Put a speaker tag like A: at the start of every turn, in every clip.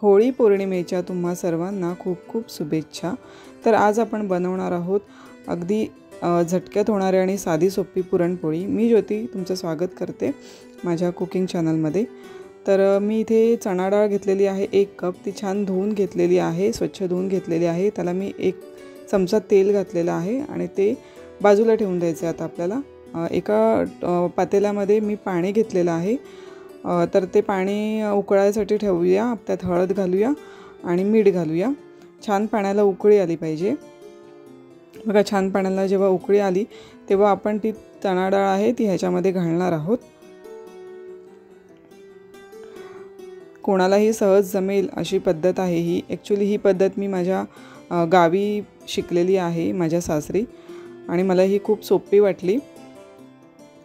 A: होळी पौर्णिमेच्या तुम्हा सर्वांना खूप खूप शुभेच्छा। तर आज आपण बनवणार आहोत अगदी झटक्यात होणारी आणि साधी सोपी पुरणपोळी। मी ज्योती तुमचं स्वागत करते माझ्या कुकिंग चॅनलमध्ये। तर मी इथे चणा डाळ घेतलेली आहे 1 कप, ती छान धुवून घेतलेली आहे, स्वच्छ धुवून घेतलेली आहे। त्याला मी 1 चमचा तेल घातलेलं आहे आणि ते बाजूला ठेवून द्यायचं आहे। आता आपल्याला एका पातेल्यामध्ये मी पाणी घेतलेलं आहे, तर ते पाणी उकळायसाठी ठेवूया। त्यात हळद घालूया आणि मीठ घालूया। छान पाण्याला उकळी आली पाहिजे। बघा, छान पाण्याला जेव्हा उकळी आली तेव्हा आपण ती चणा डाळ आहे ती ह्याच्यामध्ये घालणार आहोत। कोणालाही सहज जमेल अशी पद्धत आहे ही। ॲक्च्युली ही पद्धत मी माझ्या गावी शिकलेली आहे, माझ्या सासरी, आणि मला ही खूप सोपी वाटली।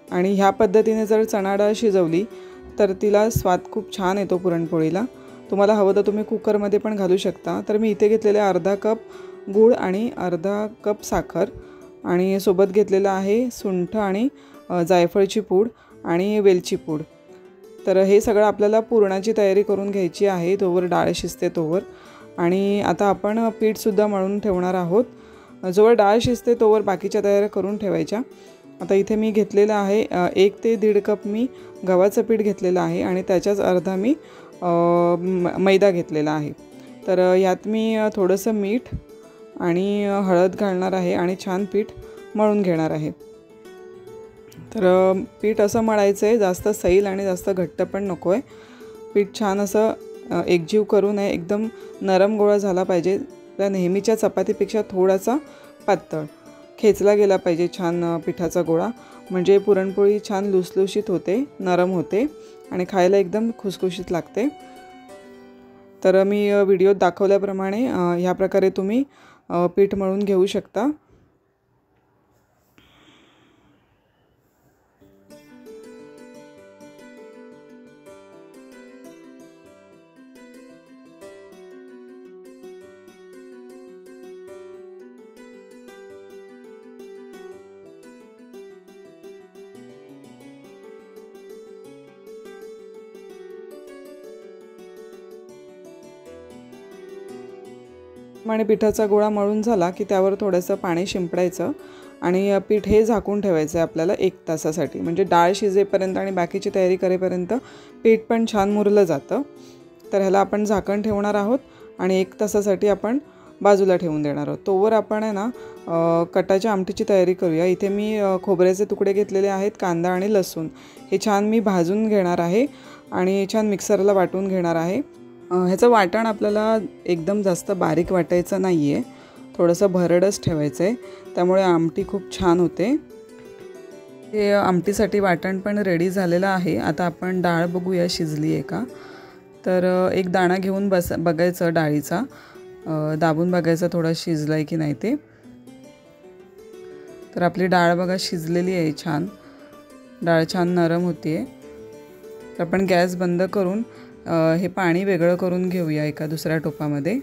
A: आणि ह्या पद्धतीने जर चणा डाळ शिजवली तर तिला स्वाद खूप छान येतो पुरणपोळीला। तुम्हाला हवं तर तुम्ही कुकरमध्ये पण घालू शकता। तर मी इथे घेतलेले अर्धा कप गूळ आणि अर्धा कप साखर, आणि सोबत घेतलेलं आहे सुंठ आणि जायफळची पूड आणि वेलची पूड। तर हे सगळं आपल्याला पुरणाची तयारी करून घ्यायची आहे, तोवर डाळ शिजते तोवर। आणि आता आपण पीठसुद्धा मळून ठेवणार आहोत। जोवर डाळ शिजते तोवर बाकीच्या तयाऱ्या करून ठेवायच्या। आता इथे मी घेतलेलं आहे 1 ते 1.5 कप मी गव्हाचं पीठ घेतलेलं आहे आणि त्याच्याच अर्धा मी मैदा घेतलेला आहे। तर यात मी थोडंसं मीठ आणि हळद घालणार आहे आणि छान पीठ मळून घेणार आहे। तर पीठ असं मळायचं आहे, जास्त सैल आणि जास्त घट्ट पण नको आहे। पीठ छान असं एकजीव करू नये, एकदम नरम गोळा झाला पाहिजे। त्या नेहमीच्या चपातीपेक्षा थोडासा पातळ खेचला गेला पाहिजे छान पिठाचा गोळा, म्हणजे पुरणपोळी छान लुसलुशीत होते, नरम होते आणि खायला एकदम खुसखुशीत लागते। तर मी व्हिडिओत दाखवल्याप्रमाणे ह्या प्रकारे तुम्ही पीठ मळून घेऊ शकता। आणि पिठाचा गोळा मळून झाला की त्यावर थोडंसं पाणी शिंपडायचं आणि पीठ हे झाकून ठेवायचं आहे आपल्याला 1 तासासाठी। म्हणजे डाळ शिजेपर्यंत आणि बाकीची तयारी करेपर्यंत पीठ पण छान मुरलं जातं। तर ह्याला आपण झाकण ठेवणार आहोत आणि 1 तासासाठी आपण बाजूला ठेवून देणार आहोत। तोवर आपण आहे ना कटाच्या आमटीची तयारी करूया। इथे मी खोबऱ्याचे तुकडे घेतलेले आहेत, कांदा आणि लसूण हे छान मी भाजून घेणार आहे आणि छान मिक्सरला वाटून घेणार आहे। ह्याचं वाटण आपल्याला एकदम जास्त बारीक वाटायचं नाही आहे, थोडंसं भरडच ठेवायचं आहे, त्यामुळे आमटी खूप छान होते। हे आमटीसाठी वाटण पण रेडी झालेलं आहे। आता आपण डाळ बघूया शिजली आहे का। तर एक दाणा घेऊन बघायचं डाळीचा, दाबून बघायचं थोडं शिजलं आहे की नाही ते। तर आपली डाळ बघा शिजलेली आहे छान, डाळ छान नरम होती आहे। तर आपण गॅस बंद करून हे पाणी वेगळं करून घेऊया एका दुसऱ्या टोपामध्ये।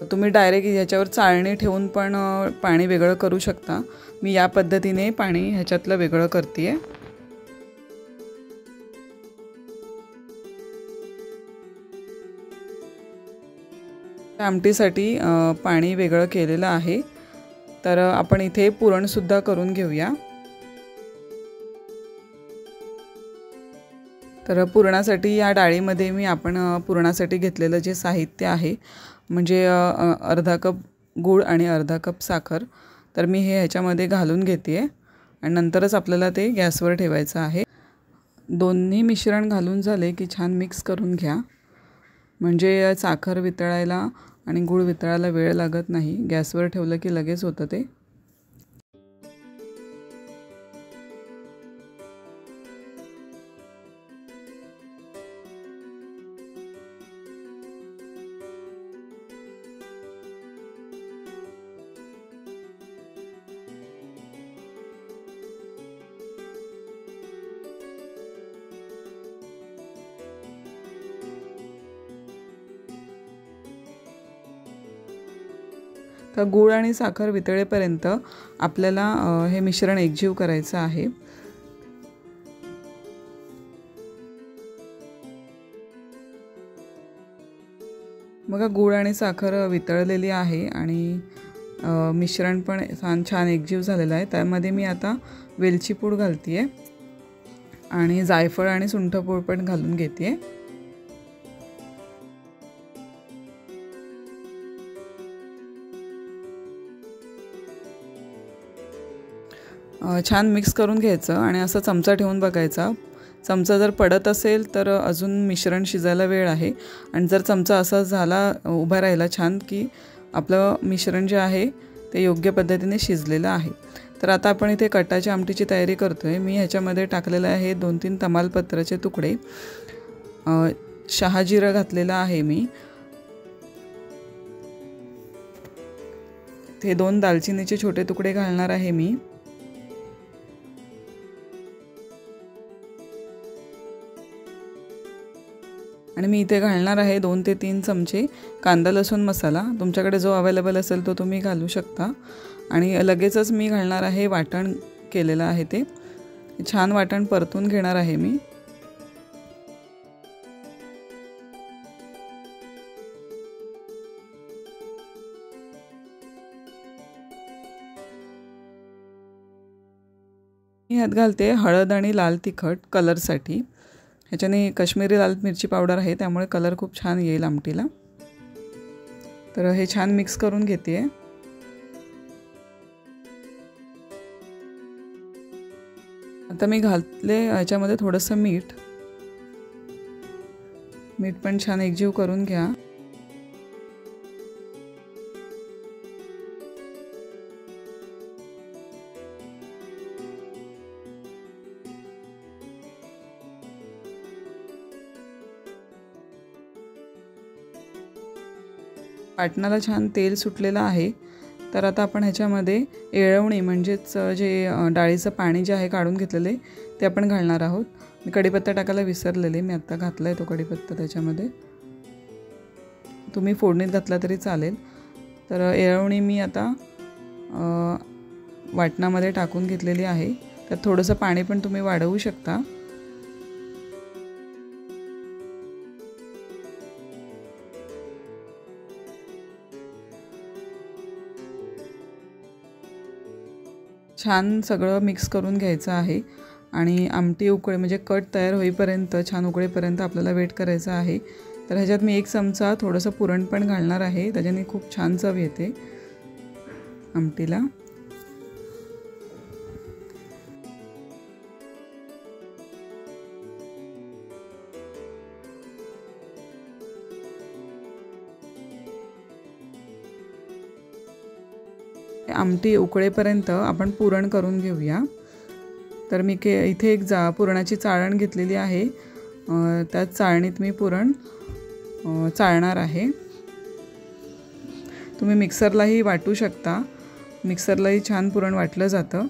A: तुम्ही डायरेक्ट ह्याच्यावर चाळणी ठेवून पण पाणी वेगळं करू शकता। मी या पद्धतीने पाणी ह्याच्यातलं वेगळं करते। आमटीसाठी पाणी वेगळं केलेलं आहे। तर आपण इथे पुरणसुद्धा करून घेऊया। तर पुरणासाठी या डाळीमध्ये मी पुरणासाठी घेतलेलं जे साहित्य आहे, म्हणजे अर्धा कप गूळ आणि अर्धा कप साखर, तर मी हे ह्याच्यामध्ये घालून घेते आणि नंतरच आपल्याला ते गॅसवर ठेवायचं आहे। दोन्ही मिश्रण घालून झाले की छान मिक्स करून घ्या, म्हणजे साखर वितळायला आणि गूळ वितळायला वेळ लागत नाही। गॅसवर ठेवलं की लगेच होतं ते। तर गूळ आणि साखर वितळेपर्यंत आपल्याला हे मिश्रण एकजीव करायचं आहे. बघा गूळ आणि साखर वितळलेली आहे आणि मिश्रण पण छान एकजीव झालेलं आहे. त्यामध्ये मी आता वेलची पूड घालते आहे आणि जायफळ आणि सुंठ पूड पण घालून घेते आहे. छान मिक्स करून घ्यायचं आणि असं चमचा ठेवून बघायचा. चमचा जर पडत असेल तर अजून मिश्रण शिजायला वेळ आहे आणि जर चमचा असा झाला उभा राहिला छान की आपलं मिश्रण जे आहे ते योग्य पद्धतीने शिजलेलं आहे. तर आता आपण इथे कटाच्या आमटीची तयारी करतो आहे. मी ह्याच्यामध्ये टाकलेलं आहे 2-3 तमालपत्राचे तुकडे, शहाजिरं घातलेलं आहे मी, ते 2 दालचिनीचे छोटे तुकडे घालणार आहे मी, आणि मी इथे घालणार आहे 2 ते 3 चमचे कांदा लसूण मसाला. तुमच्याकडे जो अवेलेबल असेल तो तुम्ही घालू शकता. आणि लगेचच मी घालणार आहे वाटण केलेलं आहे ते छान वाटण परतून घेणार आहे मी. ह्यात घालते हळद आणि लाल तिखट कलरसाठी. ह्याच्याने काश्मीरी लाल मिरची पावडर आहे त्यामुळे कलर खूप छान येईल आमटीला. तर हे छान मिक्स करून घेते. आता मी घातले ह्याच्यामध्ये थोडंसं मीठ पण छान एकजीव करून घ्या. वाटणाला छान तेल सुटलेलं आहे. तर आता आपण ह्याच्यामध्ये येळवणी म्हणजेच जे डाळीचं पाणी जे आहे काढून घेतलेले ते आपण घालणार आहोत. मी कढीपत्ता टाकायला विसरलेले, मी आत्ता घातला आहे तो कढीपत्ता त्याच्यामध्ये. तुम्ही फोडणीत घातला तरी चालेल. तर येळवणी मी आता वाटणामध्ये टाकून घेतलेली आहे. त्यात थोडंसं पाणी पण तुम्ही वाढवू शकता. छान सगळं मिक्स करून घ्यायचं आहे आणि आमटी उकळे म्हणजे कट तयार होईपर्यंत छान उकळेपर्यंत आपल्याला वेट करायचं आहे. तर ह्याच्यात मी 1 चमचा थोडंसं पुरण पण घालणार आहे. त्याच्याने खूप छान चव येते आमटीला. आमटी उकळेपर्यंत आपण पुरण करून घेऊया. तर मी इथे एक पुरणाची चाळण घेतलेली आहे. त्या चाळणीत मी पुरण चाळणार आहे. तुम्ही मिक्सरलाही वाटू शकता. मिक्सरलाही छान पुरण वाटलं जातं.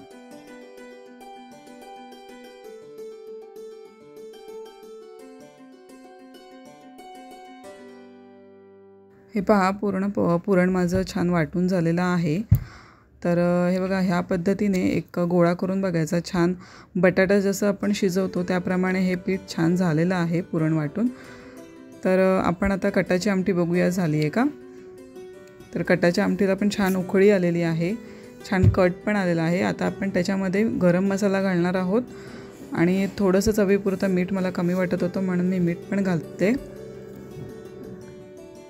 A: हे पहा पुरण माझं छान वाटून झालेलं आहे. तर हे बघा ह्या पद्धतीने एक गोळा करून बघायचा. छान बटाटा जसं आपण शिजवतो त्याप्रमाणे हे पीठ छान झालेलं आहे पुरण वाटून. तर आपण आता कटाची आमटी बघूया झाली आहे का. तर कटाच्या आमटीला पण छान उकळी आलेली आहे, छान कट पण आलेला आहे. आता आपण त्याच्यामध्ये गरम मसाला घालणार आहोत आणि थोडंसं चवीपुरतं मीठ मला कमी वाटत होतं म्हणून मी मीठ पण घालते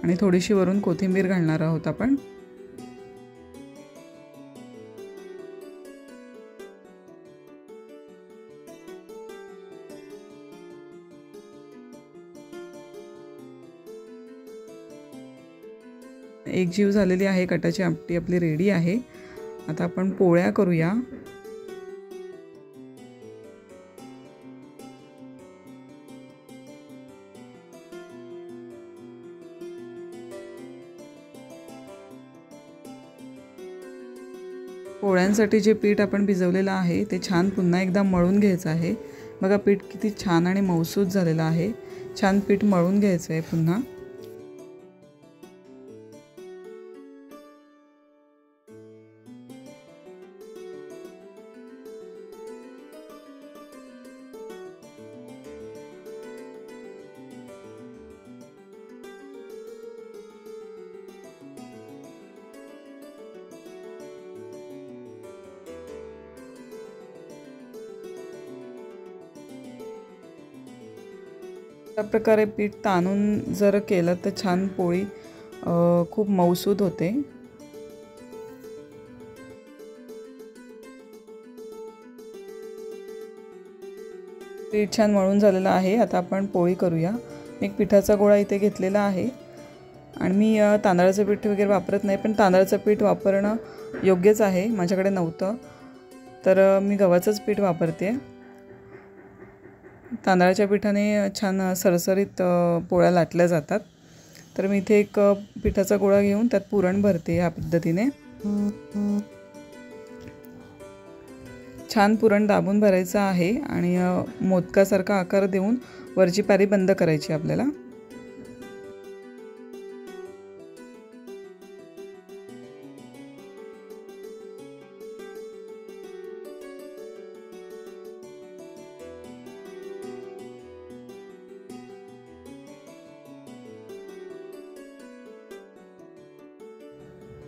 A: आणि थोडीशी वरून कोथिंबीर घालणार आहोत आपण. एकजीव झालेली आहे कटाची आमटी आपली रेडी आहे. आता आपण पोळ्या करूया. पोळ्यांसाठी जे पीठ आपण भिजवलेलं आहे ते छान पुन्हा एकदा मळून घ्यायचं आहे. बघा पीठ किती छान आणि मऊसूत झालेलं आहे. छान पीठ मळून घ्यायचं आहे पुन्हा. अशा प्रकारे पीठ ताणून जर केलं तर छान पोळी खूप मऊसूद होते। पीठ छान मळून झालेलं आहे। आता आपण पोळी करूया। एक पिठाचा गोळा इथे घेतलेला आहे आणि मी तांदळाचं पीठ वगैरे वापरत नाही, पण तांदळाचं पीठ वापरणं योग्यच आहे। माझ्याकडे नव्हतं तर मी गव्हाचंच पीठ वापरते। तांदळाच्या पिठाने छान सरसरीत पोळ्या लाटल्या जातात। तर मी इथे एक पिठाचा गोळा घेऊन त्यात पुरण भरते। या पद्धतीने छान पुरण दाबून भरायचं आहे आणि मोदकासारखा आकार देऊन वरची पारी बंद करायची आपल्याला।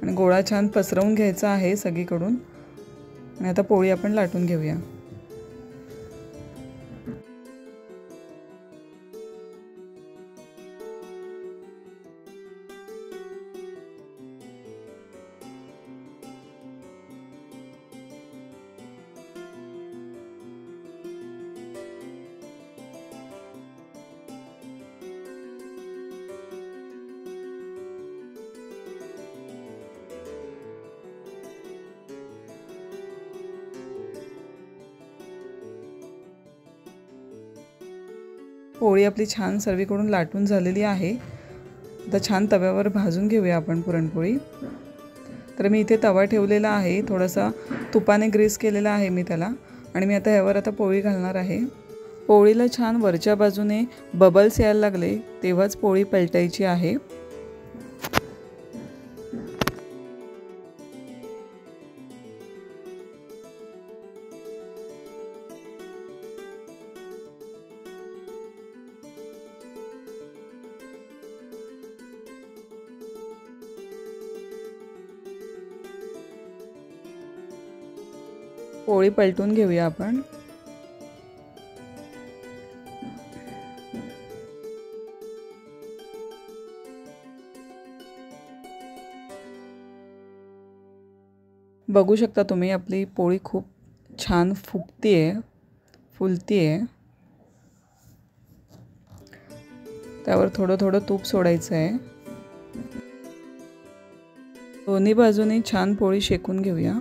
A: आणि गोळा छान पसरवून घ्यायचा आहे सगळीकडून आणि आता पोळी आपण लाटून घेऊया। पोळी आपली छान सर्वीकडून लाटून झालेली आहे। आता छान तव्यावर भाजून घेऊया आपण पुरणपोळी। तर मी इथे तवा ठेवलेला आहे, थोडासा तुपाने ग्रीस केलेला आहे मी त्याला आणि मी आता ह्यावर पोळी घालणार आहे। पोळीला छान वरच्या बाजूने बबल्स यायला लागले तेव्हाच पोळी पलटायची आहे। पोळी पलटून घेऊया आपण। बघू शकता तुम्ही आपली पोळी खूप छान फुगतीये, फुलतीये। त्यावर थोडं थोडं तूप सोडायचं आहे। दोन्ही बाजूने छान पोळी शेकून घेऊया।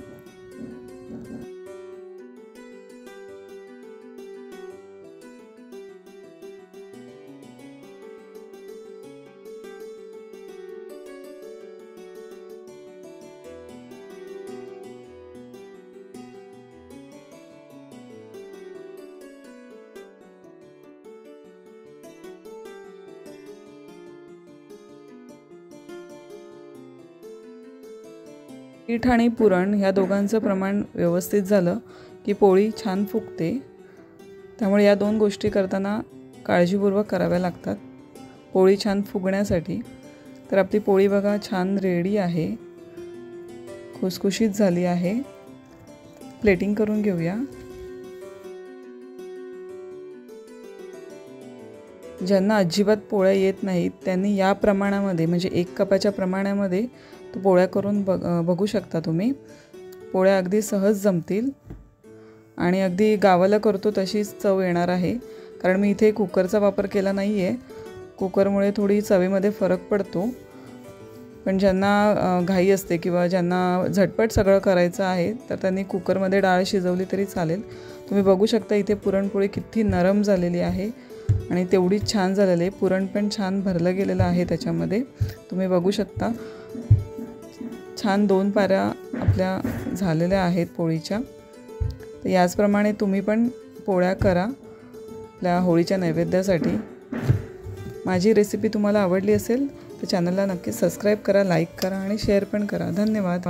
A: पीठ आणि पुरण ह्या दोघांचं प्रमाण व्यवस्थित झालं की पोळी छान फुगते। त्यामुळे या दोन गोष्टी करताना काळजीपूर्वक कराव्या लागतात पोळी छान फुगण्यासाठी। तर आपली पोळी बघा छान रेडी आहे, खुसखुशीत झाली आहे। प्लेटिंग करून घेऊया। ज्यांना अजिबात पोळ्या येत नाहीत त्यांनी या प्रमाणामध्ये म्हणजे 1 कपाच्या प्रमाणामध्ये तो पोळ्या करून बघू शकता तुम्ही। पोळ्या अगदी सहज जमतील आणि अगदी गावाला करतो तशीच चव येणार आहे। कारण मी इथे कुकरचा वापर केला नाही आहे, कुकरमुळे थोडी चवीमध्ये फरक पडतो। पण ज्यांना घाई असते किंवा ज्यांना झटपट सगळं करायचं आहे तर त्यांनी कुकरमध्ये डाळ शिजवली तरी चालेल। तुम्ही बघू शकता इथे पुरणपोळी किती नरम झालेली आहे आणि तेवढीच छान झालेली आहे। पुरण पण छान भरलं गेलेलं आहे त्याच्यामध्ये, तुम्ही बघू शकता। छान 2 पाऱ्या आपल्या झालेल्या आहेत पोळीच्या। तर याचप्रमाणे तुम्ही पण पोळ्या करा आपल्या होळीच्या नैवेद्यासाठी। माझी रेसिपी तुम्हाला आवडली असेल तर चॅनलला नक्की सबस्क्राईब करा, लाईक करा आणि शेअर पण करा। धन्यवाद।